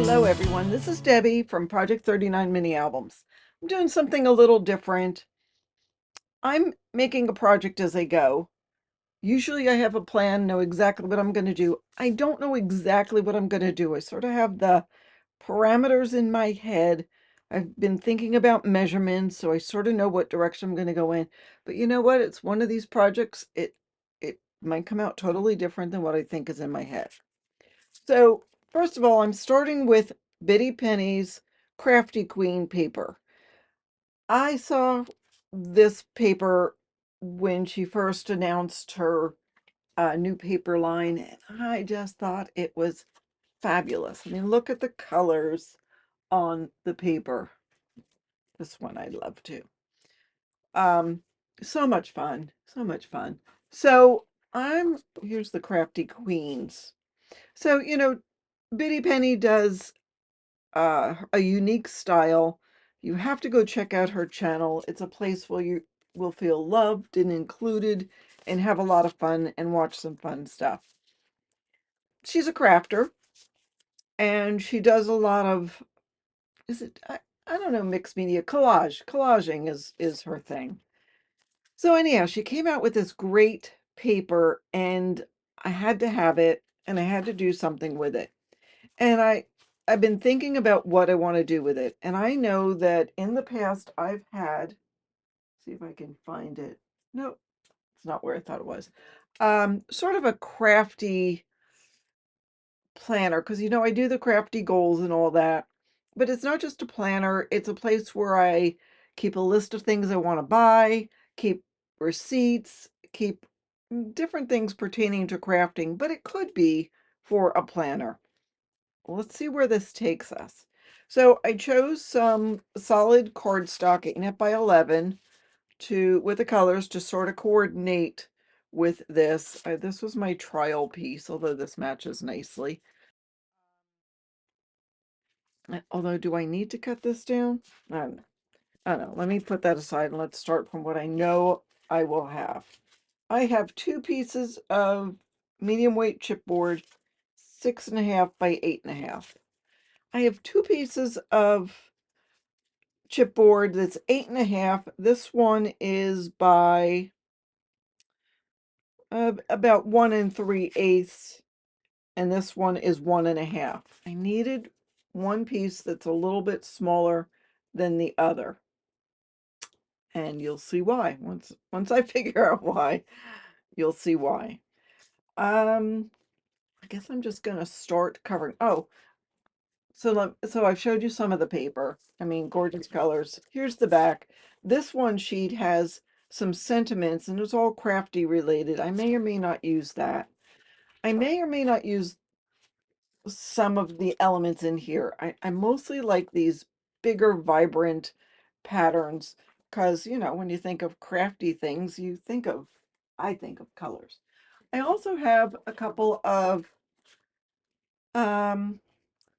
Hello everyone, this is Debbie from Project 39 Mini Albums. I'm doing something a little different. I'm making a project as I go. Usually I have a plan, know exactly what I'm going to do. I don't know exactly what I'm going to do. I sort of have the parameters in my head. I've been thinking about measurements, so I sort of know what direction I'm going to go in. But you know what? It's one of these projects, it might come out totally different than what I think is in my head. So first of all, I'm starting with Bitty Penny's Crafty Queen paper. I saw this paper when she first announced her new paper line, and I just thought it was fabulous. I mean, look at the colors on the paper. This one I love too. Um, so much fun, so much fun. So here's the Crafty Queens. So, Bitty Penny does a unique style. You have to go check out her channel. It's a place where you will feel loved and included and have a lot of fun and watch some fun stuff. She's a crafter and she does a lot of, I don't know, mixed media collage. Collaging is her thing. So anyhow, she came out with this great paper and I had to have it and I had to do something with it. And I've been thinking about what I want to do with it. And I know that in the past I've had, see if I can find it. No, it's not where I thought it was. Sort of a crafty planner, because I do the crafty goals and all that. But it's not just a planner, it's a place where I keep a list of things I want to buy, keep receipts, keep different things pertaining to crafting, but it could be for a planner. Let's see where this takes us. So I chose some solid cardstock, 8.5 by 11, with the colors to sort of coordinate with this. This was my trial piece, although this matches nicely. Although, do I need to cut this down? I don't know. Let me put that aside and let's start from what I know I will have. I have 2 pieces of medium weight chipboard, 6.5 by 8.5. I have 2 pieces of chipboard that's 8.5. This one is by about 1 3/8, and this one is 1.5. I needed one piece that's a little bit smaller than the other, and you'll see why. Once I figure out why, you'll see why. I guess I'm just gonna start covering. Oh, so I've showed you some of the paper. I mean, gorgeous colors. Here's the back. This one sheet has some sentiments and it's all crafty related. I may or may not use that. I may or may not use some of the elements in here. I mostly like these bigger, vibrant patterns because, when you think of crafty things, I think of colors. I also have a couple of um,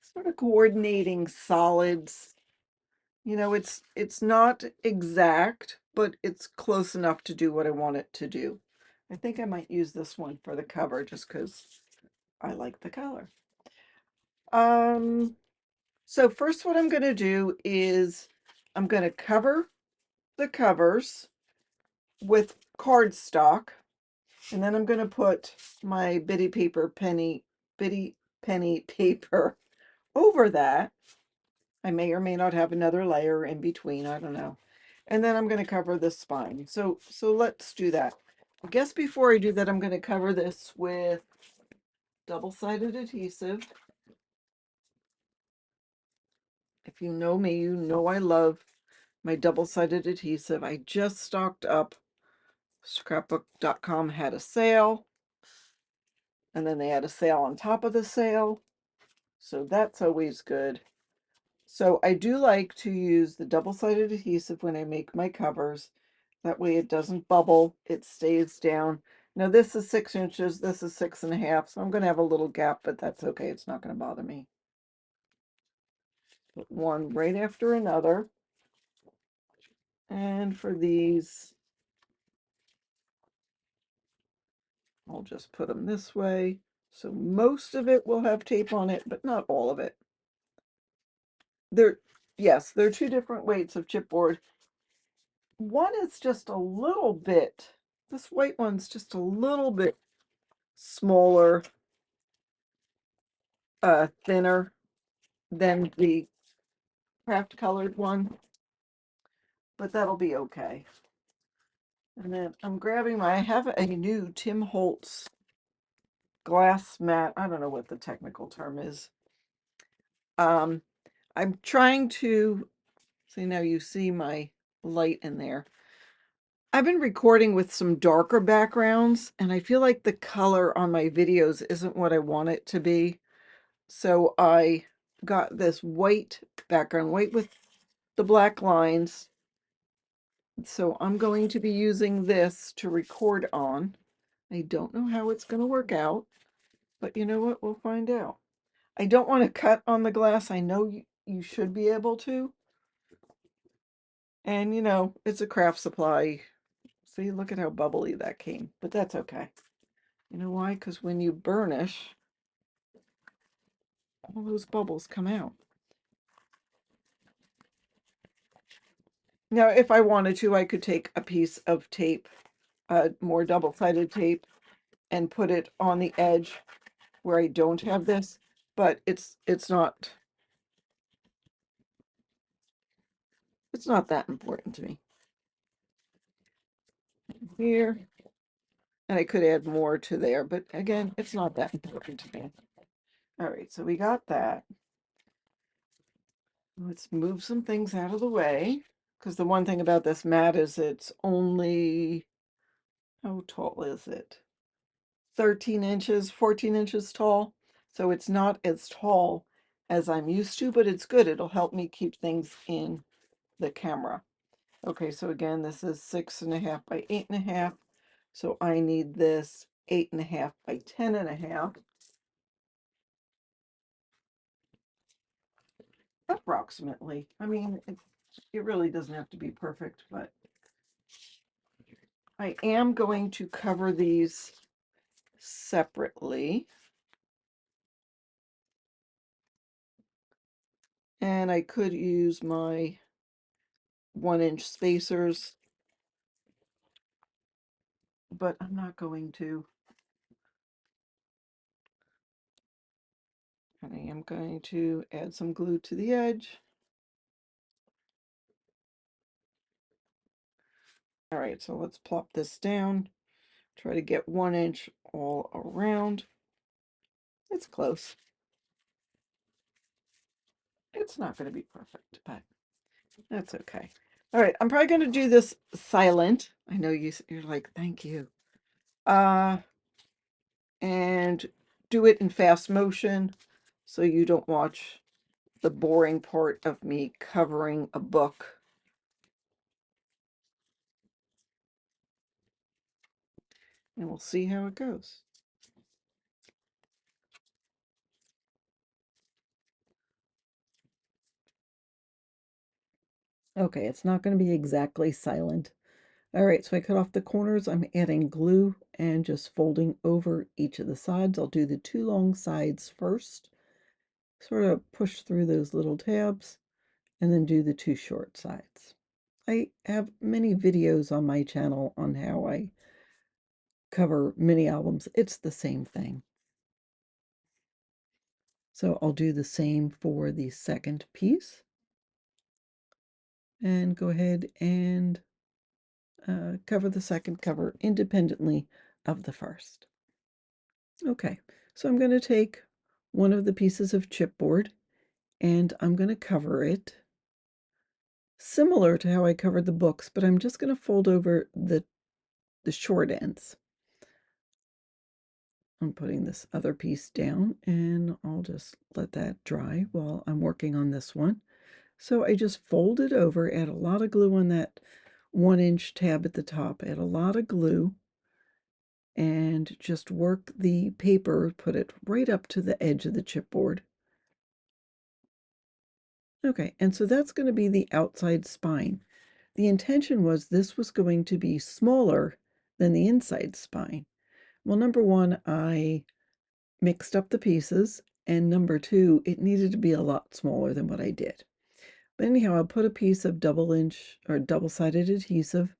sort of coordinating solids. It's not exact, but it's close enough to do what I want it to do. I think I might use this one for the cover just because I like the color. Um, so first what I'm going to do is I'm going to cover the covers with cardstock, and then I'm going to put my bitty penny paper over that. I may or may not have another layer in between, I don't know. And then I'm going to cover the spine. So let's do that. I guess before I do that, I'm going to cover this with double-sided adhesive. If you know me, you know I love my double-sided adhesive. I just stocked up. Scrapbook.com had a sale, and then they had a sale on top of the sale. So that's always good. So I do like to use the double-sided adhesive when I make my covers. That way it doesn't bubble, it stays down. Now this is 6 inches, this is 6.5, so I'm going to have a little gap, but that's okay. It's not going to bother me. Put one right after another. And for these, I'll just put them this way. So most of it will have tape on it, but not all of it. yes, there are two different weights of chipboard. One is just a little bit, this white one's just a little bit smaller, thinner than the craft colored one, but that'll be okay. And then I'm grabbing I have a new Tim Holtz glass mat. I don't know what the technical term is. I'm trying to see, now you see my light in there. I've been recording with some darker backgrounds, and I feel like the color on my videos isn't what I want it to be. So I got this white background, white with the black lines. So I'm going to be using this to record on. I don't know how it's going to work out, but you know what? We'll find out. I don't want to cut on the glass. I know you should be able to. And you know, it's a craft supply. See, look at how bubbly that came, but that's okay. You know why? Because when you burnish, all those bubbles come out. Now, if I wanted to, I could take a piece of tape, more double-sided tape, and put it on the edge where I don't have this, but it's not that important to me. Here, and I could add more to there, but again, it's not that important to me. All right, so we got that. Let's move some things out of the way, because the one thing about this mat is it's only, how tall is it? 13 inches, 14 inches tall. So it's not as tall as I'm used to, but it's good. It'll help me keep things in the camera. Okay, so again, this is 6.5 by 8.5. So I need this 8.5 by 10.5. Approximately. I mean, it really doesn't have to be perfect, but I am going to cover these separately. And I could use my 1-inch spacers, but I'm not going to. And I am going to add some glue to the edge. All right, so let's plop this down. Try to get 1 inch all around. It's close. It's not going to be perfect, but that's okay. All right, I'm probably going to do this silent. I know you're like, thank you. And do it in fast motion so you don't watch the boring part of me covering a book. And we'll see how it goes. Okay, it's not going to be exactly silent. All right, so I cut off the corners. I'm adding glue and just folding over each of the sides. I'll do the 2 long sides first, sort of push through those little tabs, and then do the 2 short sides. I have many videos on my channel on how I cover mini albums. It's the same thing. So I'll do the same for the second piece. And go ahead and cover the second cover independently of the first. Okay, so I'm going to take one of the pieces of chipboard and I'm going to cover it similar to how I covered the books, but I'm just going to fold over the short ends. I'm putting this other piece down and I'll just let that dry while I'm working on this one. So I just fold it over, add a lot of glue on that 1-inch tab at the top, add a lot of glue, and just work the paper, put it right up to the edge of the chipboard. Okay, and so that's going to be the outside spine. The intention was this was going to be smaller than the inside spine. Well, number one, I mixed up the pieces, and number two, it needed to be a lot smaller than what I did. But anyhow, I'll put a piece of double-inch or double-sided adhesive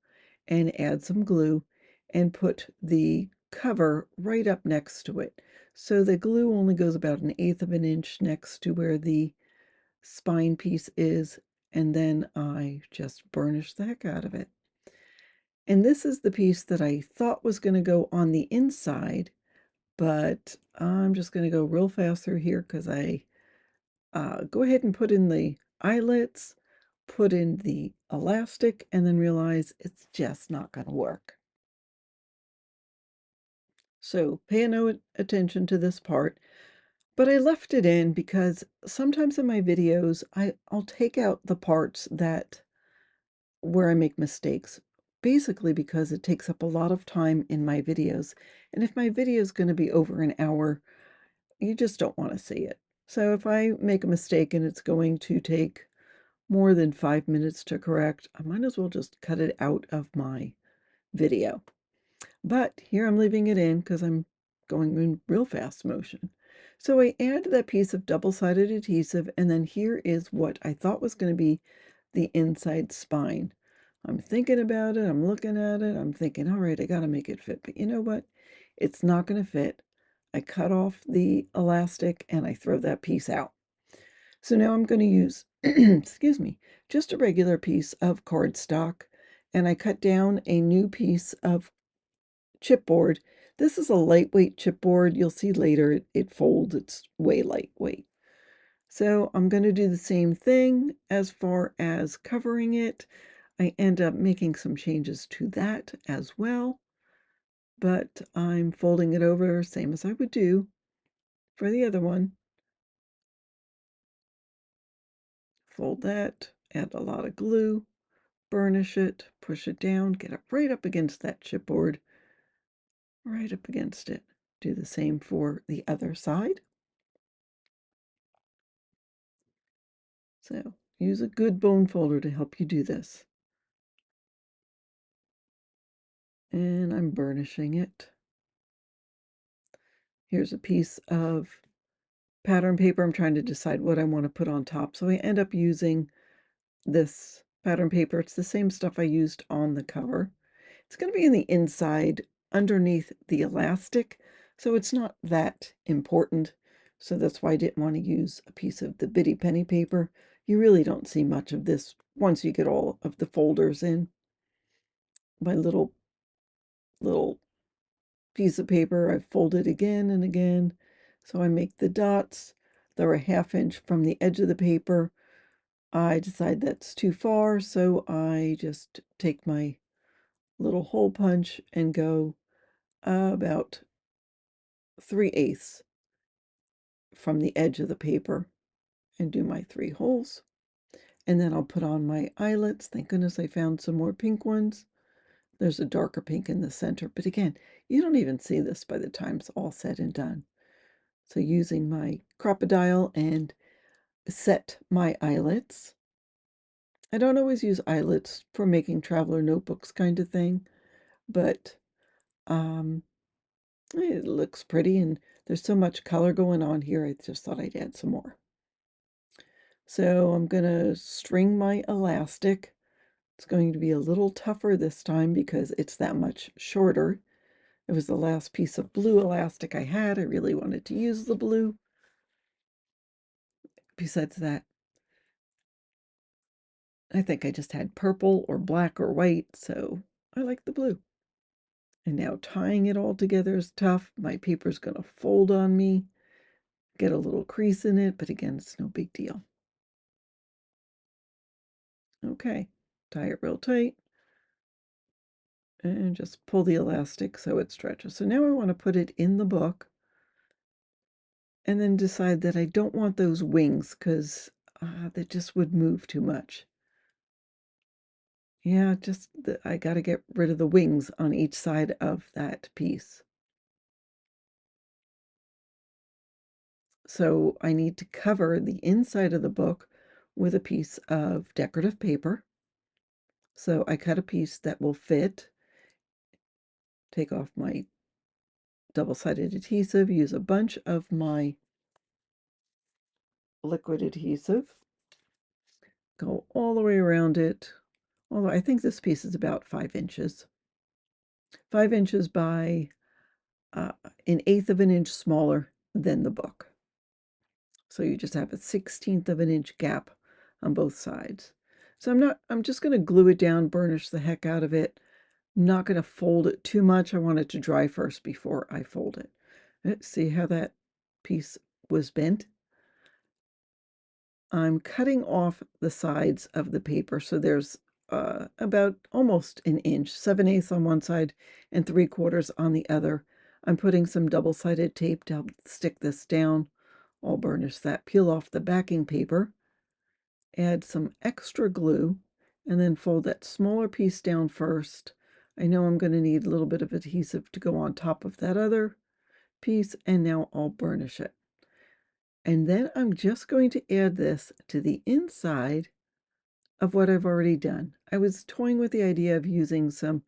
and add some glue and put the cover right up next to it. So the glue only goes about 1/8 of an inch next to where the spine piece is, and then I just burnish the heck out of it. And this is the piece that I thought was going to go on the inside, but I'm just going to go real fast through here because I go ahead and put in the eyelets, put in the elastic, and then realize it's just not going to work. So pay no attention to this part, but I left it in because sometimes in my videos, I'll take out the parts where I make mistakes, basically because it takes up a lot of time in my videos. And if my video is going to be over an hour, you just don't want to see it. So if I make a mistake and it's going to take more than 5 minutes to correct, I might as well just cut it out of my video. But here I'm leaving it in because I'm going in real fast motion. So I add that piece of double-sided adhesive, and then here is what I thought was going to be the inside spine. I'm thinking about it, I'm looking at it, I'm thinking, all right, I got to make it fit. But you know what? It's not going to fit. I cut off the elastic and I throw that piece out. So now I'm going to use, excuse me, just a regular piece of cardstock, and I cut down a new piece of chipboard. This is a lightweight chipboard. You'll see later it folds. It's way lightweight. So I'm going to do the same thing as far as covering it. I end up making some changes to that as well, but I'm folding it over same as I would do for the other one. Fold that, add a lot of glue, burnish it, push it down, get it right up against that chipboard, right up against it. Do the same for the other side. So use a good bone folder to help you do this. And I'm burnishing it. Here's a piece of pattern paper. I'm trying to decide what I want to put on top. So I end up using this pattern paper. It's the same stuff I used on the cover. It's going to be in the inside underneath the elastic, so it's not that important. So that's why I didn't want to use a piece of the bitty penny paper. You really don't see much of this once you get all of the folders in. My little piece of paper, I fold it again and again. So I make the dots. They're a 1/2 inch from the edge of the paper. I decide that's too far, so I just take my little hole punch and go about 3/8 from the edge of the paper and do my 3 holes. And then I'll put on my eyelets. Thank goodness I found some more pink ones. There's a darker pink in the center, but again, you don't even see this by the time it's all said and done. So using my crocodile and set my eyelets. I don't always use eyelets for making traveler notebooks kind of thing, but it looks pretty and there's so much color going on here, I just thought I'd add some more. So I'm going to string my elastic. It's going to be a little tougher this time because it's that much shorter. It was the last piece of blue elastic I had. I really wanted to use the blue. Besides that, I think I just had purple or black or white, so I like the blue. And now tying it all together is tough. My paper's going to fold on me, get a little crease in it, but again, it's no big deal. Okay, tie it real tight and just pull the elastic so it stretches. So now I want to put it in the book and then decide that I don't want those wings because that just would move too much. Yeah, I got to get rid of the wings on each side of that piece. So I need to cover the inside of the book with a piece of decorative paper. So I cut a piece that will fit, take off my double-sided adhesive, use a bunch of my liquid adhesive, Go all the way around it. Although I think this piece is about 5 inches. 5 inches by an eighth of an inch smaller than the book. So you just have a 1/16 of an inch gap on both sides. So I'm just going to glue it down, burnish the heck out of it. Not going to fold it too much. I want it to dry first before I fold it. See how that piece was bent? I'm cutting off the sides of the paper, so there's about almost an inch, 7/8 on one side and 3/4 on the other. I'm putting some double-sided tape to help stick this down. I'll burnish that, peel off the backing paper, add some extra glue, and then fold that smaller piece down first. I know I'm going to need a little bit of adhesive to go on top of that other piece, and now I'll burnish it. And then I'm just going to add this to the inside of what I've already done. I was toying with the idea of using some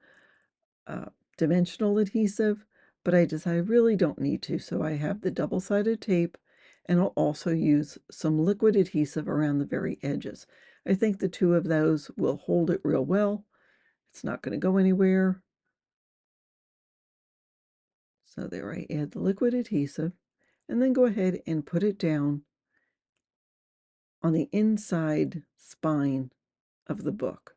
dimensional adhesive, but I decided I really don't need to, so I have the double-sided tape, and I'll also use some liquid adhesive around the very edges. I think the two of those will hold it real well. It's not going to go anywhere. So there, I add the liquid adhesive, and then go ahead and put it down on the inside spine of the book.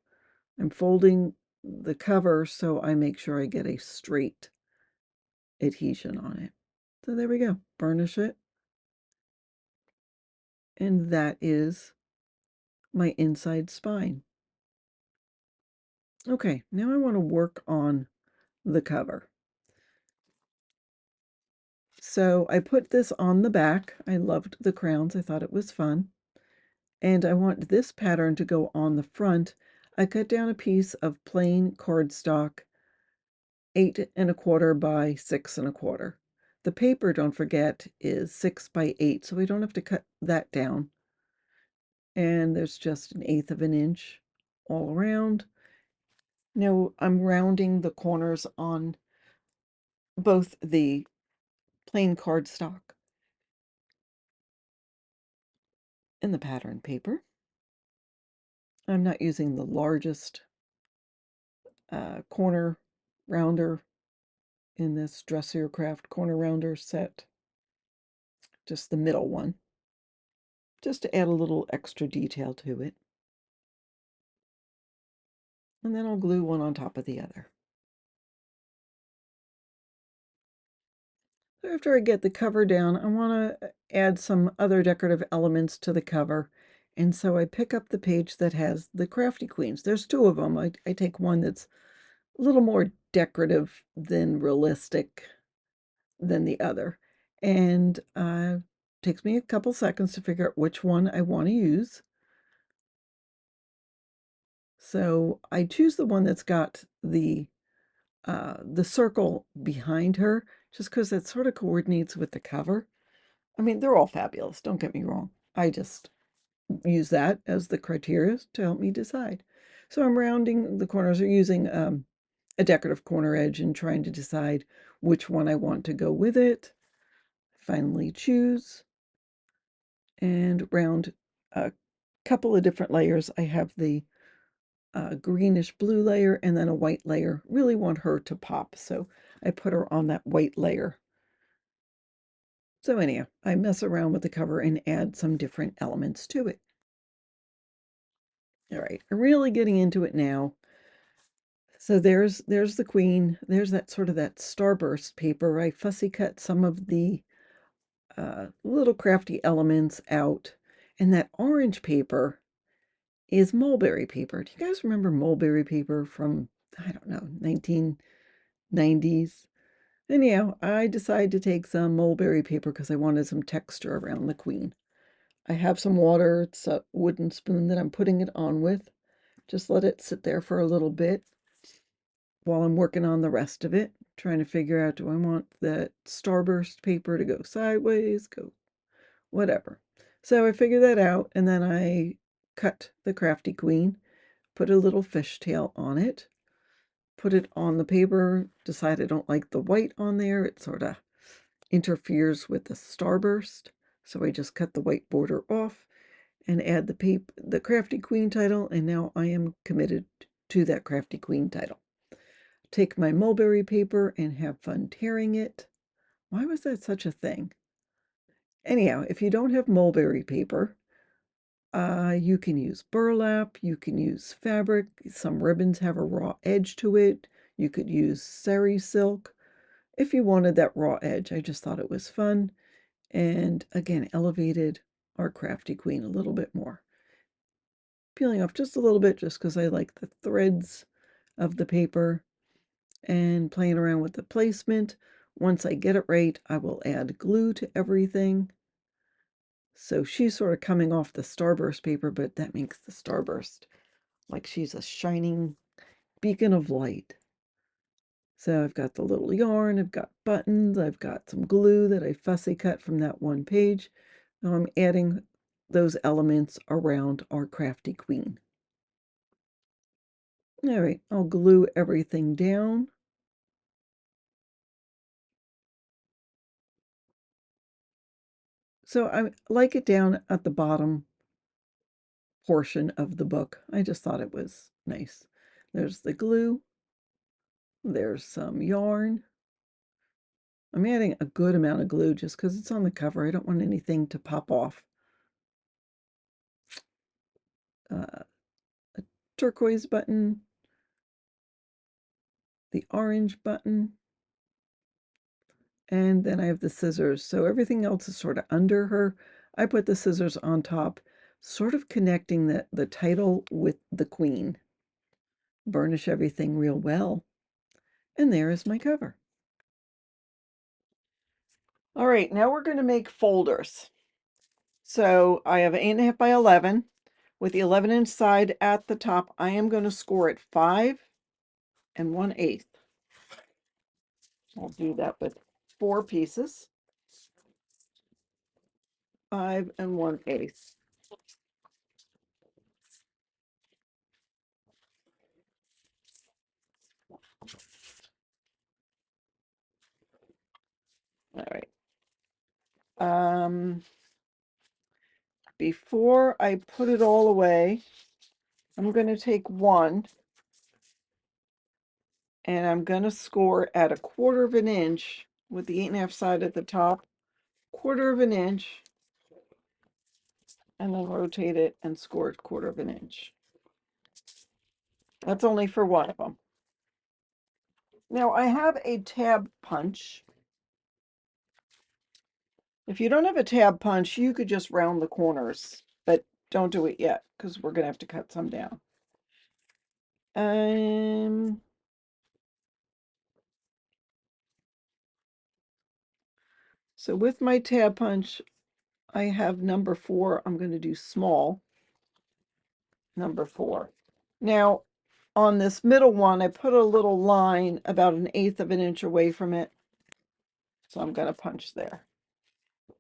I'm folding the cover so I make sure I get a straight adhesion on it. So there we go. Burnish it. And that is my inside spine. Okay, now I want to work on the cover. So I put this on the back. I loved the crowns. I thought it was fun. And I want this pattern to go on the front. I cut down a piece of plain cardstock, 8¼ by 6¼ The paper, don't forget, is 6 by 8, so we don't have to cut that down. And there's just 1/8 of an inch all around. Now I'm rounding the corners on both the plain cardstock and the pattern paper. I'm not using the largest corner rounder in this Dressier Craft corner rounder set, just the middle one, just to add a little extra detail to it. And then I'll glue one on top of the other. So after I get the cover down, I want to add some other decorative elements to the cover. And so I pick up the page that has the Crafty Queens. There's two of them. I take one that's a little more decorative than realistic than the other. And it takes me a couple seconds to figure out which one I want to use. So I choose the one that's got the circle behind her, just because it sort of coordinates with the cover. I mean, they're all fabulous, don't get me wrong. I just use that as the criteria to help me decide. So I'm rounding the corners or using a decorative corner edge and trying to decide which one I want to go with it. Finally choose and round a couple of different layers. I have the greenish blue layer and then a white layer. Really want her to pop, so I put her on that white layer. So anyhow, I mess around with the cover and add some different elements to it. All right, I'm really getting into it now. So there's the queen. There's that sort of that starburst paper. I fussy cut some of the little crafty elements out. And that orange paper is mulberry paper. Do you guys remember mulberry paper from, I don't know, 1990s? Anyhow, I decided to take some mulberry paper because I wanted some texture around the queen. I have some water. It's a wooden spoon that I'm putting it on with. Just let it sit there for a little bit while I'm working on the rest of it. Trying to figure out, do I want that starburst paper to go sideways, go whatever. So I figured that out, and then I cut the Crafty Queen, put a little fishtail on it, put it on the paper, decide I don't like the white on there. It sort of interferes with the starburst. So I just cut the white border off and add the Crafty Queen title, and now I am committed to that Crafty Queen title. Take my mulberry paper and have fun tearing it. Why was that such a thing? Anyhow, if you don't have mulberry paper, you can use burlap, you can use fabric. Some ribbons have a raw edge to it. You could use sari silk if you wanted that raw edge. I just thought it was fun, and again, elevated our Crafty Queen a little bit more. Peeling off just a little bit just because I like the threads of the paper, and playing around with the placement. Once I get it right, I will add glue to everything. So she's sort of coming off the starburst paper, but that makes the starburst like she's a shining beacon of light. So I've got the little yarn, I've got buttons, I've got some glue that I fussy cut from that one page. Now I'm adding those elements around our Crafty Queen. All right, I'll glue everything down. So I like it down at the bottom portion of the book. I just thought it was nice. There's the glue. There's some yarn. I'm adding a good amount of glue just because it's on the cover. I don't want anything to pop off. A turquoise button, the orange button, and then I have the scissors. So everything else is sort of under her. I put the scissors on top, sort of connecting the title with the queen. Burnish everything real well. And there is my cover. All right, now we're going to make folders. So I have 8.5 by 11 with the 11-inch side at the top. I am going to score it 5 1/8. I'll do that with 4 pieces. 5 1/8. All right. Before I put it all away, I'm going to take one and I'm going to score at 1/4 of an inch with the 8.5 side at the top, 1/4 of an inch, and then rotate it and score it 1/4 of an inch. That's only for one of them. Now I have a tab punch. If you don't have a tab punch, you could just round the corners, but don't do it yet because we're going to have to cut some down. So with my tab punch, I have number 4. I'm going to do small, number 4. Now, on this middle one, I put a little line about 1/8 of an inch away from it. So I'm going to punch there.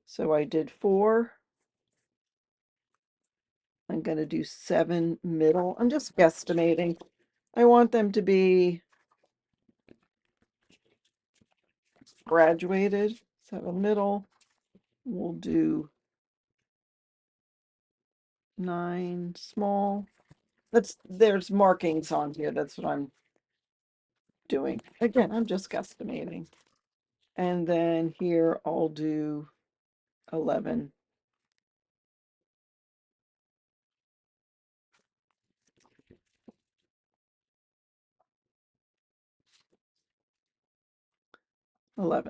So I did 4. I'm going to do 7 middle. I'm just guesstimating. I want them to be graduated. 7 middle. We'll do 9 small. There's markings on here. That's what I'm doing. Again, I'm just guesstimating. And then here I'll do 11.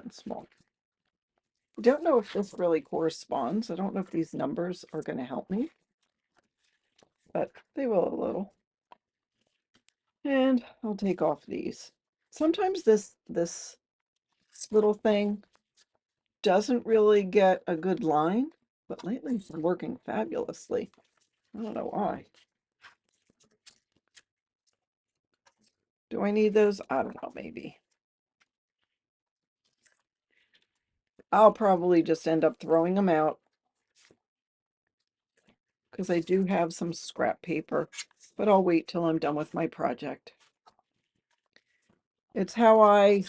Small. I don't know if this really corresponds. I don't know if these numbers are going to help me, but they will a little. And I'll take off these. Sometimes this little thing doesn't really get a good line, but lately it's been working fabulously. I don't know why. Do I need those? I don't know, maybe. I'll probably just end up throwing them out because I do have some scrap paper, but I'll wait till I'm done with my project. It's how I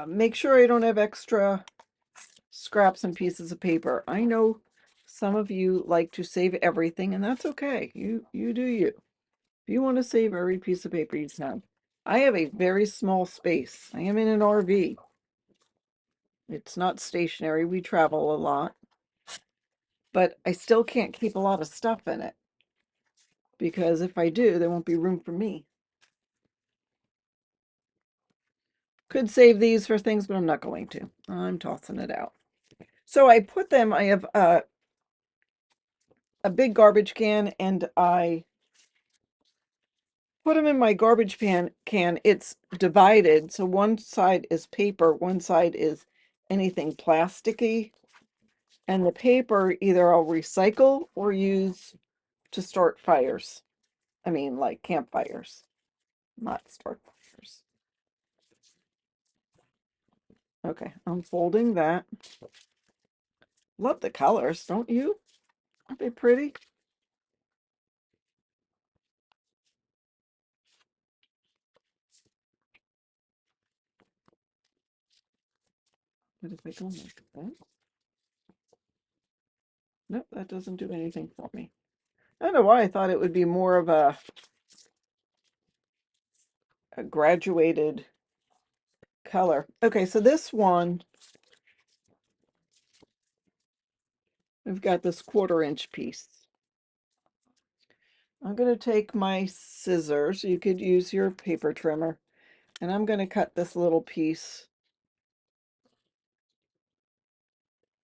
make sure I don't have extra scraps and pieces of paper. I know Some of you like to save everything, and that's okay. You do you. If you want to save every piece of paper, you can. I have a very small space. I am in an RV. It's not stationary. We travel a lot. But I still can't keep a lot of stuff in it. Because if I do, there won't be room for me. Could save these for things, but I'm not going to. I'm tossing it out. So I put them, I have a big garbage can, and I put them in my garbage can. It's divided, so one side is paper, one side is anything plasticky, and the paper either I'll recycle or use to start fires. I mean, like campfires, not start fires. Okay, I'm folding that. Love the colors, don't you? Aren't they pretty? But if I go like that, nope, that doesn't do anything for me. I don't know why I thought it would be more of a graduated color. Okay, so this one, we've got this 1/4 inch piece. I'm going to take my scissors, you could use your paper trimmer, and I'm going to cut this little piece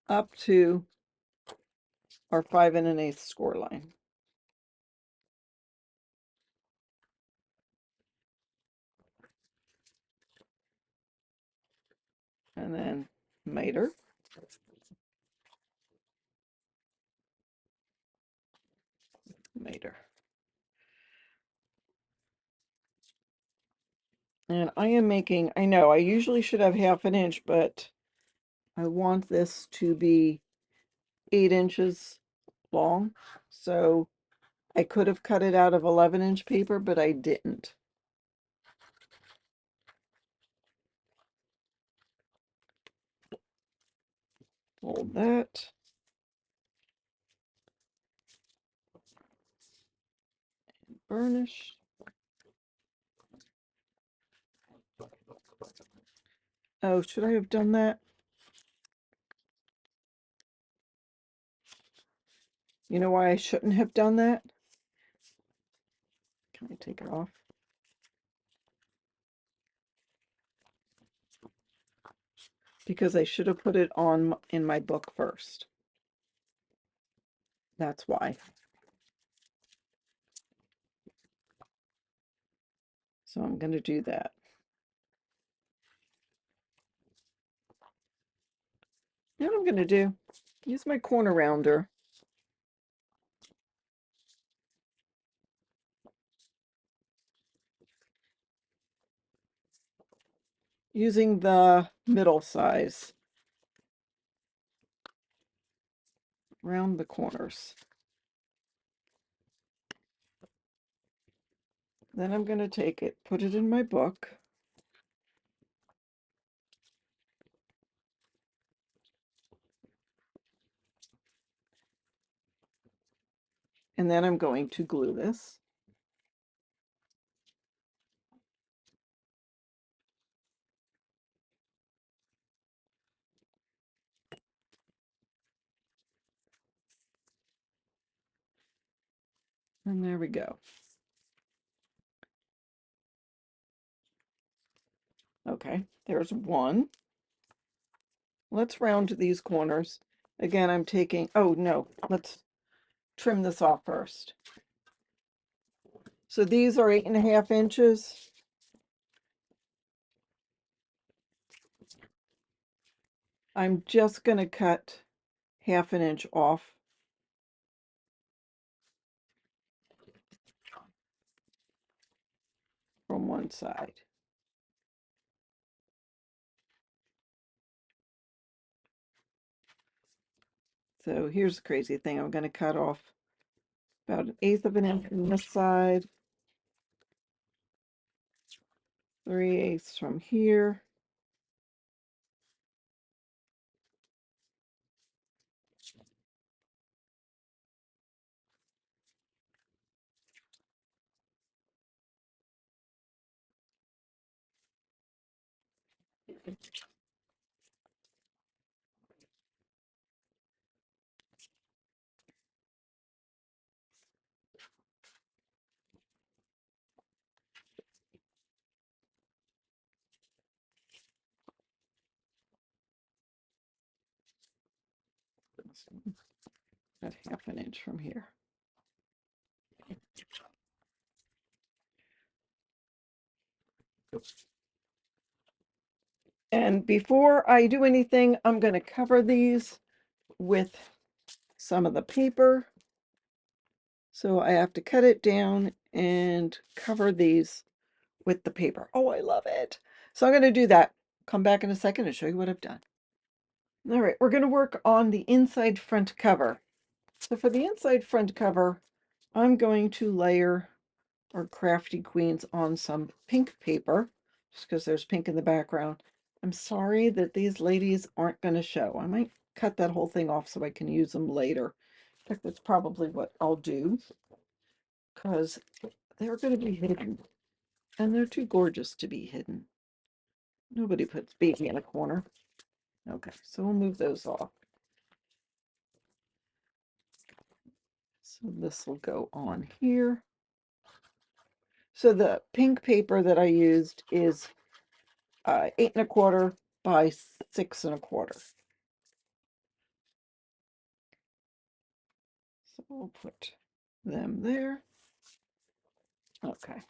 up to our 5 1/8 score line. And then miter. Miter. And I am making, I know I usually should have 1/2 inch, but I want this to be 8 inches long. So I could have cut it out of 11-inch paper, but I didn't. Fold that. Burnish. Oh, should I have done that? You know why I shouldn't have done that? Can I take it off? Because I should have put it on in my book first. That's why. So I'm going to do that. You know what I'm going to do? Use my corner rounder. Using the middle size. Round the corners. Then I'm going to take it, put it in my book. And then I'm going to glue this. And there we go. Okay, there's one. Let's round these corners. Again, I'm taking, oh no, let's trim this off first. So these are 8.5 inches. I'm just going to cut 1/2 inch off. From one side. So here's the crazy thing. I'm going to cut off about 1/8 of an inch from this side. 3/8 from here. At half an inch from here. And before I do anything, I'm going to cover these with some of the paper. So I have to cut it down and cover these with the paper. Oh, I love it. So I'm going to do that. Come back in a second and show you what I've done. All right, we're going to work on the inside front cover. So for the inside front cover, I'm going to layer our Crafty Queens on some pink paper, just because there's pink in the background. I'm sorry that these ladies aren't going to show. I might cut that whole thing off so I can use them later. In fact, that's probably what I'll do, because they're going to be hidden, and they're too gorgeous to be hidden. Nobody puts baby in a corner. Okay, so we'll move those off. So this will go on here. So the pink paper that I used is 8¼ by 6¼ So we'll put them there. Okay.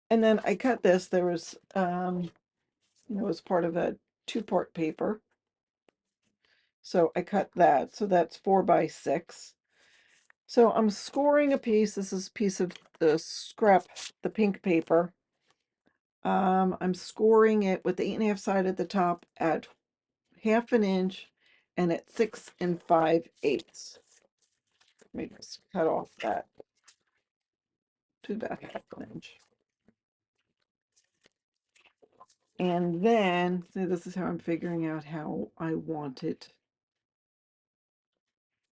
And then I cut this. There was, it was part of a 2-part paper. So I cut that. So that's 4 by 6. So I'm scoring a piece. This is a piece of the scrap, the pink paper. I'm scoring it with the 8½ side at the top at half an inch and at 6 5/8. Let me just cut off that to about half an inch. And then, so this is how I'm figuring out how I want it.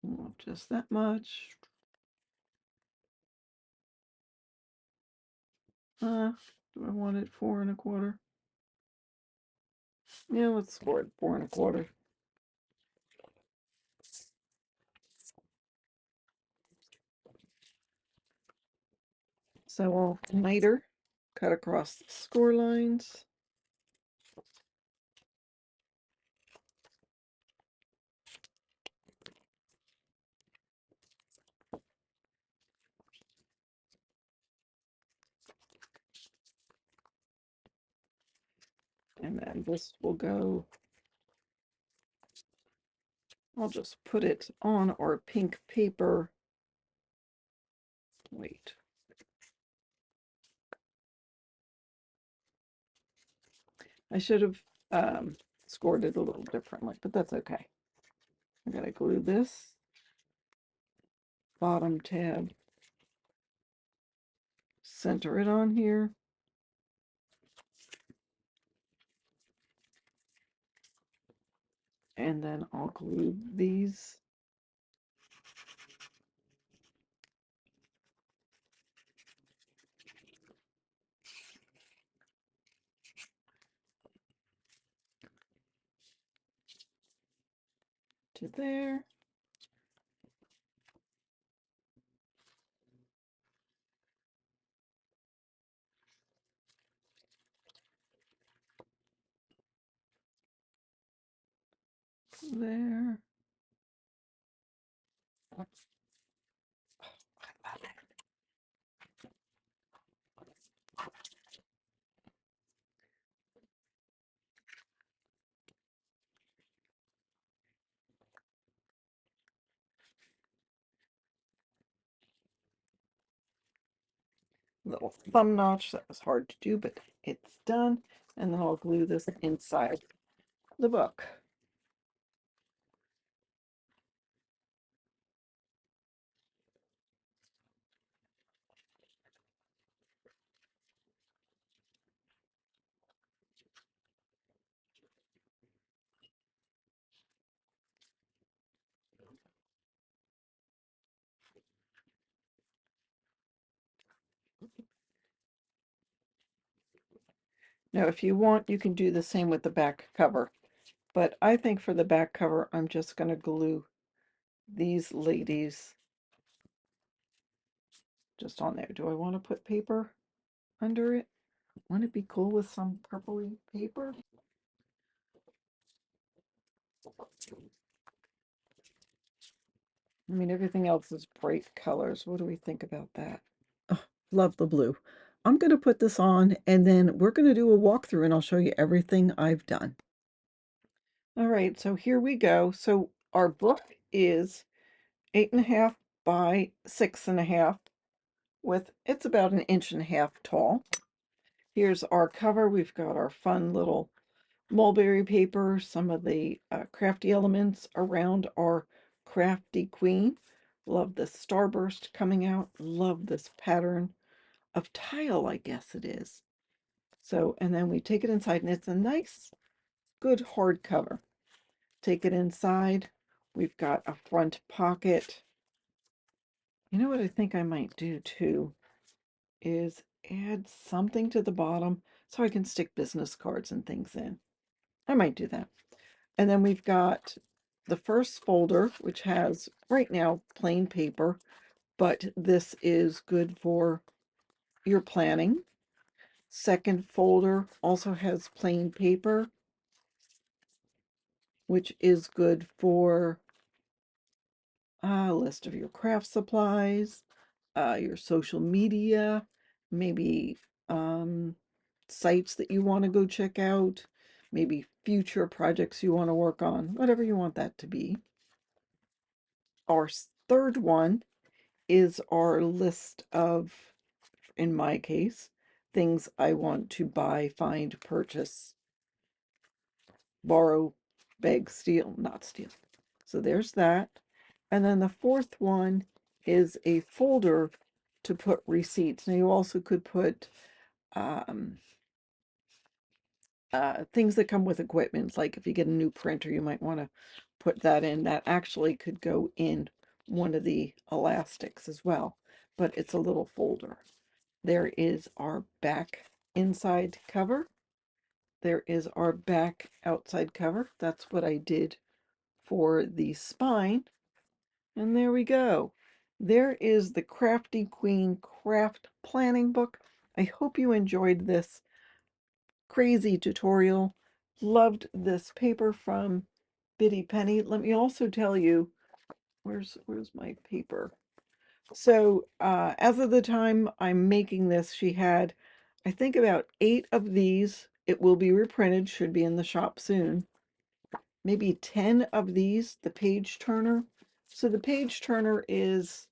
Not just that much. Do I want it 4¼ Yeah, let's score it 4¼ So I'll miter, cut across the score lines. And then this will go, I'll just put it on our pink paper. Wait. I should have scored it a little differently, but that's okay. I gotta glue this bottom tab, center it on here. And then I'll glue these to there. There. Little thumb notch. That was hard to do, but it's done. And then I'll glue this inside the book. Now, if you want, you can do the same with the back cover. But I think for the back cover, I'm just going to glue these ladies just on there. Do I want to put paper under it? Wouldn't it be cool with some purpley paper? I mean, everything else is bright colors. What do we think about that? Oh, love the blue. I'm going to put this on and then we're going to do a walkthrough and I'll show you everything I've done. All right, so here we go. So our book is 8.5 by 6.5 with, it's about 1.5 inches tall. Here's our cover. We've got our fun little mulberry paper, some of the crafty elements around our Crafty Queen. Love the starburst coming out. Love this pattern of tile, I guess it is. So, and then we take it inside, and it's a nice, good hard cover. Take it inside. We've got a front pocket. You know what I think I might do too is add something to the bottom so I can stick business cards and things in. I might do that. And then we've got the first folder, which has right now plain paper, but this is good for your planning. Second folder also has plain paper, which is good for a list of your craft supplies, your social media, maybe sites that you want to go check out, maybe future projects you want to work on, whatever you want that to be. Our third one is our list of, in my case, things I want to buy, find, purchase, borrow, beg, steal, not steal. So there's that. And then the fourth one is a folder to put receipts. Now you also could put things that come with equipment, like if you get a new printer, you might want to put that in. That actually could go in one of the elastics as well, but it's a little folder. There is our back inside cover. There is our back outside cover. That's what I did for the spine. And there we go. There is the Crafty Queen Craft Planning Book. I hope you enjoyed this crazy tutorial. Loved this paper from Biddy Penny. Let me also tell you, where's my paper? So as of the time I'm making this, she had, I think, about 8 of these. It will be reprinted, should be in the shop soon. Maybe 10 of these, the page turner. So the page turner is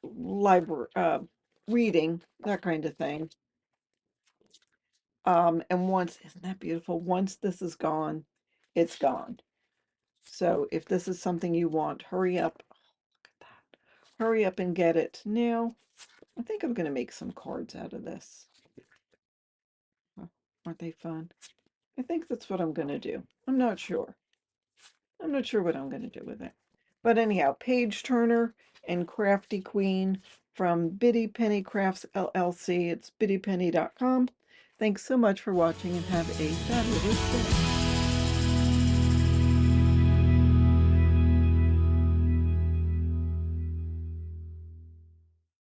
library, reading, that kind of thing. And once, isn't that beautiful? Once this is gone, it's gone. So if this is something you want, hurry up. Oh, look at that. Hurry up and get it. Now, I think I'm going to make some cards out of this. Aren't they fun? I think that's what I'm going to do. I'm not sure. I'm not sure what I'm going to do with it. But anyhow, Page Turner and Crafty Queen from Biddy Penny Crafts LLC. It's biddypenny.com. Thanks so much for watching and have a fabulous day.